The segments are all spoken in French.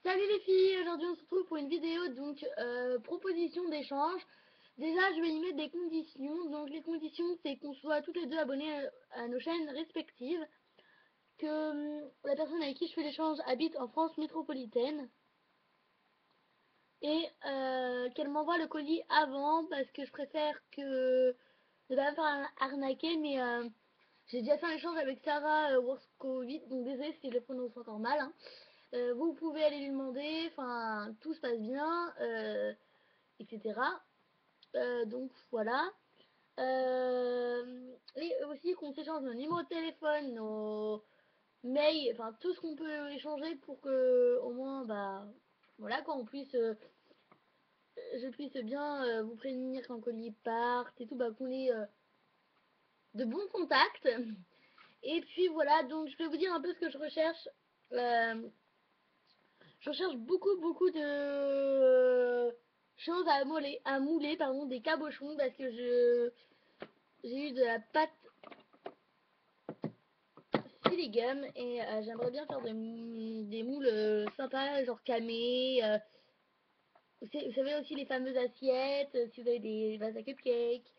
Salut les filles, aujourd'hui on se retrouve pour une vidéo donc proposition d'échange. Déjà je vais y mettre des conditions, donc les conditions c'est qu'on soit toutes les deux abonnés à nos chaînes respectives, que la personne avec qui je fais l'échange habite en France métropolitaine et qu'elle m'envoie le colis avant parce que je préfère que ne pas me faire arnaquer, mais j'ai déjà fait un échange avec Sarah Worskovic, donc désolé si je le prononce encore mal, hein. Vous pouvez aller lui demander, enfin tout se passe bien, etc. Donc voilà. Et aussi qu'on s'échange nos numéros de téléphone, nos mails, enfin tout ce qu'on peut échanger pour que au moins bah voilà quoi, on puisse je puisse bien vous prévenir quand le colis parte et tout, bah qu'on ait de bons contacts. Et puis voilà, donc je vais vous dire un peu ce que je recherche. Je recherche beaucoup de choses à mouler pardon, des cabochons parce que j'ai eu de la pâte filigum et j'aimerais bien faire des moules sympas, genre camé. Vous savez aussi les fameuses assiettes, si vous avez des vases à cupcakes.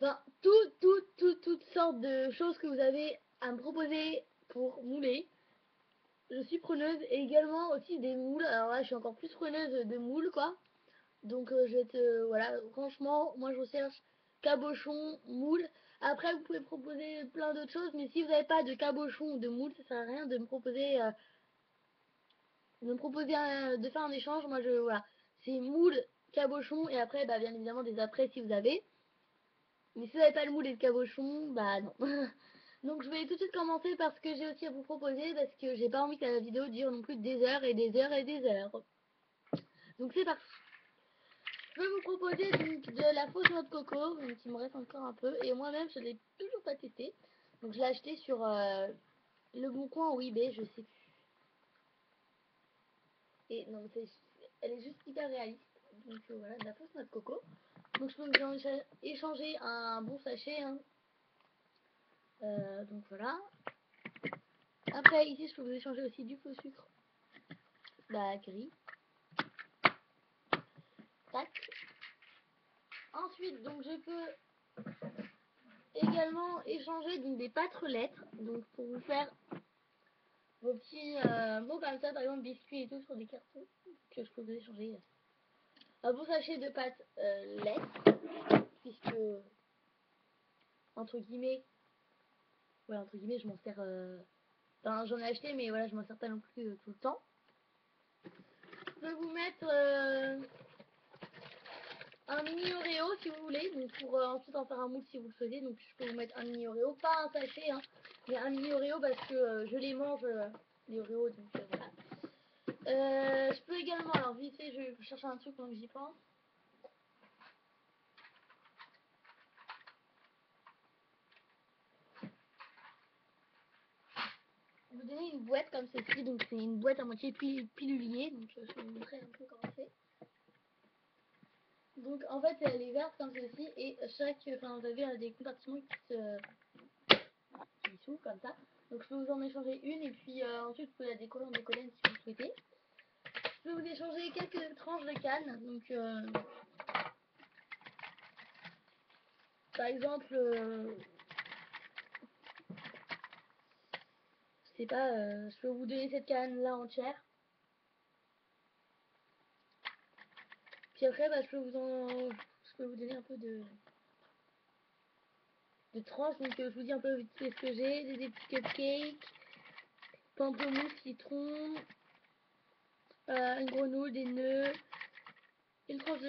Enfin, toutes sortes de choses que vous avez à me proposer pour mouler. Je suis preneuse et également aussi des moules. Alors là, je suis encore plus preneuse de moules, quoi. Donc je vais te voilà, franchement, moi je recherche cabochon, moule. Après vous pouvez proposer plein d'autres choses, mais si vous n'avez pas de cabochon ou de moule, ça sert à rien de me proposer de faire un échange. Moi je voilà, c'est moule, cabochon et après bah bien évidemment des après si vous avez. Mais si vous n'avez pas le moule et le cabochon, bah non. Donc je vais tout de suite commencer parce que j'ai aussi à vous proposer parce que j'ai pas envie que la vidéo dure non plus des heures et des heures et des heures. Donc c'est parti. Je vais vous proposer donc de la fausse noix de coco, donc il me reste encore un peu, et moi-même je l'ai toujours pas testé. Donc je l'ai acheté sur Le Bon Coin ou eBay, je sais plus. Et non, elle est juste hyper réaliste. Donc voilà, de la fausse noix de coco. Donc je peux vous en échanger un bon sachet, hein. Donc voilà. Après ici je peux vous échanger aussi du faux sucre, bah gris. Tac. Ensuite donc je peux également échanger donc des pâtelettes, donc pour vous faire vos petits mots comme ça, par exemple biscuits et tout sur des cartons que je peux vous échanger. Un bon sachet de pâte lait, puisque entre guillemets, ouais entre guillemets je m'en sers, enfin j'en ai acheté mais voilà je m'en sers pas non plus tout le temps. Je peux vous mettre un mini Oreo si vous voulez, donc pour ensuite en faire un moule si vous le souhaitez. Donc je peux vous mettre un mini Oreo, pas un sachet, hein, mais un mini Oreo parce que je les mange les Oreos, donc voilà. Je peux également, alors vite fait, je vais chercher un truc pendant que j'y pense. Vous donner une boîte comme ceci, donc c'est une boîte à moitié pilulier, donc je vais vous montrer un peu comment c'est. Donc en fait elle est verte comme ceci et enfin vous avez des compartiments qui s'ouvrent comme ça. Donc je peux vous en échanger une et puis ensuite vous pouvez la décoller en décollaine si vous le souhaitez. Je peux vous échanger quelques tranches de canne, donc par exemple, je sais pas, je peux vous donner cette canne là entière. Puis après, bah, je peux vous donner un peu de tranches. Donc je vous dis un peu vite fait ce que j'ai. Des petits cupcakes, pamplemousse, citron, une grenouille, des nœuds, une tranche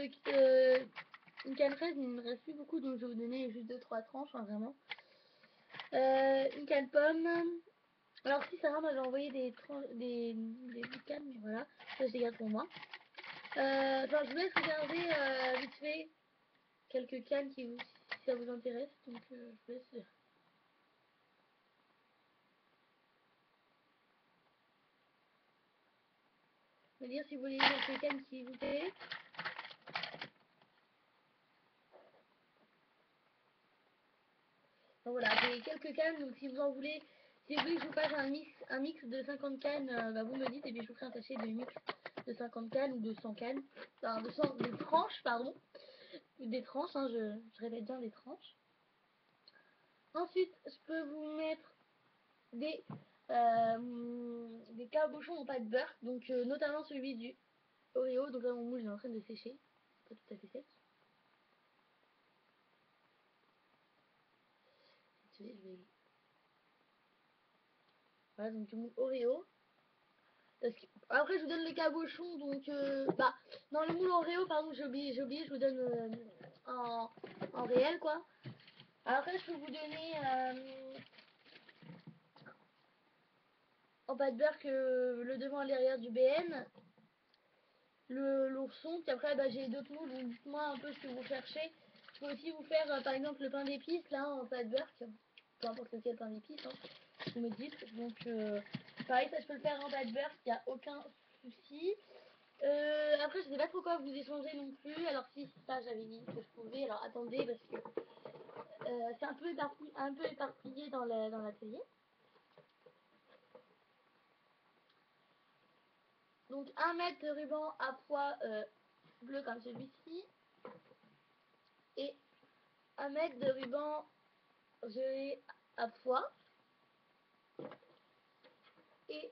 une canne fraise, mais il ne me reste plus beaucoup, donc je vais vous donner juste 2-3 tranches, hein, vraiment. Une canne pomme. Alors si Sarah m'avait envoyé des cannes, mais voilà, ça je les garde pour moi. Enfin, je vous laisse regarder vite fait quelques cannes si ça vous intéresse, donc je vous laisse. Me dire si vous voulez quelques cannes qui vous plaît. Donc voilà, j'ai quelques cannes, donc si vous en voulez, Si vous voulez que je vous fasse un mix de 50 cannes, bah vous me dites et puis je vous ferai un sachet de mix de 50 cannes ou de 100 cannes. Enfin, des tranches, pardon. Des tranches, hein, je répète bien des tranches. Ensuite, je peux vous mettre des cabochons en pâte beurre, donc notamment celui du Oreo. Donc là, mon moule est en train de sécher, pas tout à fait sec. Voilà, donc du moule Oreo. Après, je vous donne le cabochon, donc bah, dans le moule Oreo, pardon, j'ai oublié, je vous donne en réel, quoi. Après, je peux vous donner en pâte beurre que le devant et l'arrière du BN, l'ourson, puis après, bah, j'ai d'autres moules, donc dites-moi un peu ce que vous cherchez. Je peux aussi vous faire, par exemple, le pain d'épices, là, en pâte beurre, peu importe lequel pain d'épices, hein, vous me dites. Donc, pareil, ça, je peux le faire en pâte beurre, il n'y a aucun souci. Après, je sais pas trop quoi vous échanger non plus. Alors, si ça, j'avais dit que je pouvais. Alors, attendez, parce que c'est un peu éparpillé dans l'atelier. Donc, 1 mètre de ruban à pois bleu comme celui-ci. Et 1 mètre de ruban gelé à pois. Et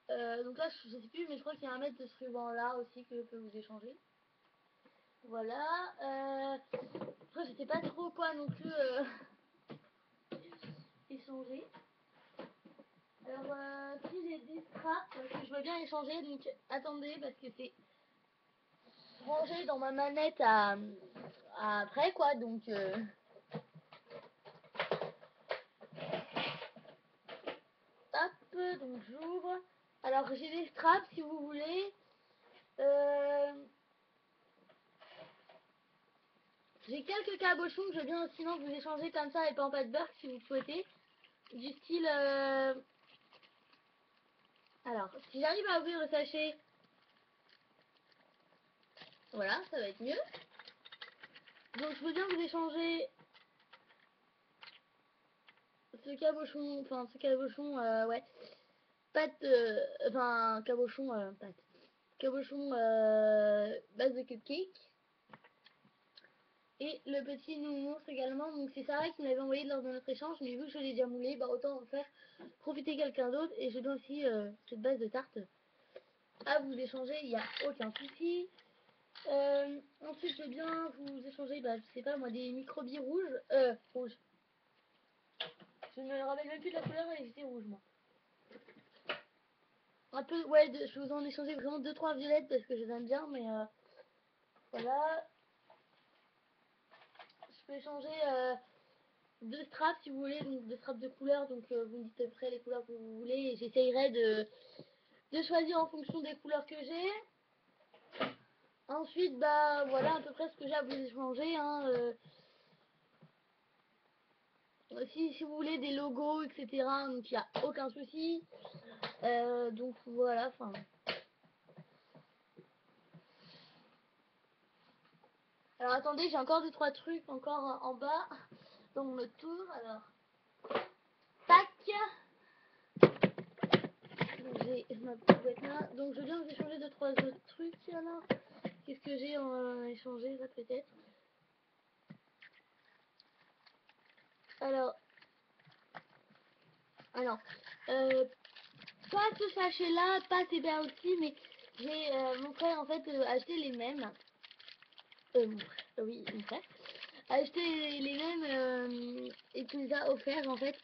donc là, je sais plus, mais je crois qu'il y a 1 mètre de ce ruban-là aussi que je peux vous échanger. Voilà. Après, je sais pas trop quoi non plus échanger. Alors, si j'ai des straps que je veux bien échanger, donc attendez, parce que c'est rangé dans ma manette à après, quoi, donc hop, donc j'ouvre. Alors, j'ai des straps, si vous voulez. J'ai quelques cabochons que je veux bien sinon vous échanger comme ça et pas en pâte beurre si vous souhaitez. Du style... Alors, si j'arrive à ouvrir le sachet, voilà, ça va être mieux. Donc je veux bien vous échanger ce cabochon, ouais, pâte, enfin, cabochon, pâte, cabochon, base de cupcake. Et le petit nounours également, donc c'est Sarah qui me l'avait envoyé lors de notre échange, mais vu que je l'ai déjà moulé, bah autant en faire profiter quelqu'un d'autre. Et je donne aussi cette base de tarte à vous échanger, il n'y a aucun souci. Ensuite, je veux bien vous échanger, bah, je sais pas moi, des microbis rouges. Rouges. Je ne me rappelle même plus de la couleur, elle était rouge, moi. Un peu, ouais, je vous en échanger vraiment 2-3 violettes parce que je les aime bien, mais voilà. Je peux échanger 2 straps si vous voulez, donc 2 straps de couleurs, donc vous me dites à peu près les couleurs que vous voulez et j'essayerai de choisir en fonction des couleurs que j'ai. Ensuite, bah voilà à peu près ce que j'ai à vous échanger, hein. Si vous voulez des logos, etc., donc il n'y a aucun souci. Donc voilà, enfin. Alors attendez, j'ai encore 2-3 trucs encore en bas dans mon tour. Alors, tac. Donc j'ai ma petite boîte là. Donc je viens de vous échanger 2-3 autres trucs alors. Qu'est-ce que j'ai en échangé ça peut-être. Alors, pas ce sachet là, pas ces aussi, mais j'ai mon frère en fait acheté les mêmes. Mon frère, oui, mon frère. Acheté les mêmes et tu les as offerts en fait.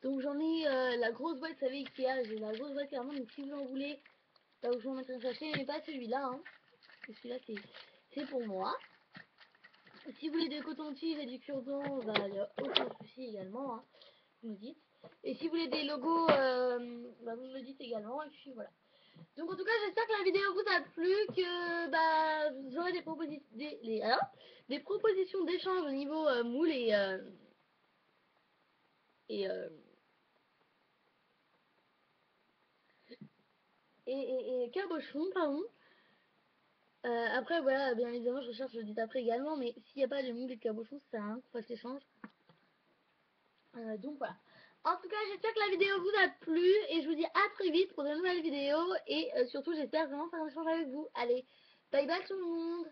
Donc j'en ai la grosse boîte, vous savez Ikea, j'ai la grosse boîte clairement, donc si vous en voulez, là où je vous en mettrai un sachet, mais pas celui-là, hein. Celui-là c'est pour moi. Si vous voulez des cotons-tiges et du cure-dent, bah il n'y a aucun souci également, hein, vous me dites. Et si vous voulez des logos, bah, vous me le dites également, et puis voilà. Donc en tout cas j'espère que la vidéo vous a plu, que bah vous aurez des propositions d'échange au niveau moule et, cabochon, pardon. Après voilà, bien évidemment je recherche le dit après également, mais s'il n'y a pas de moule et de cabochon, ça sert à rien qu'on fasse l'échange. Donc voilà. En tout cas, j'espère que la vidéo vous a plu et je vous dis à très vite pour de nouvelles vidéos et surtout j'espère vraiment faire un échange avec vous. Allez, bye bye tout le monde.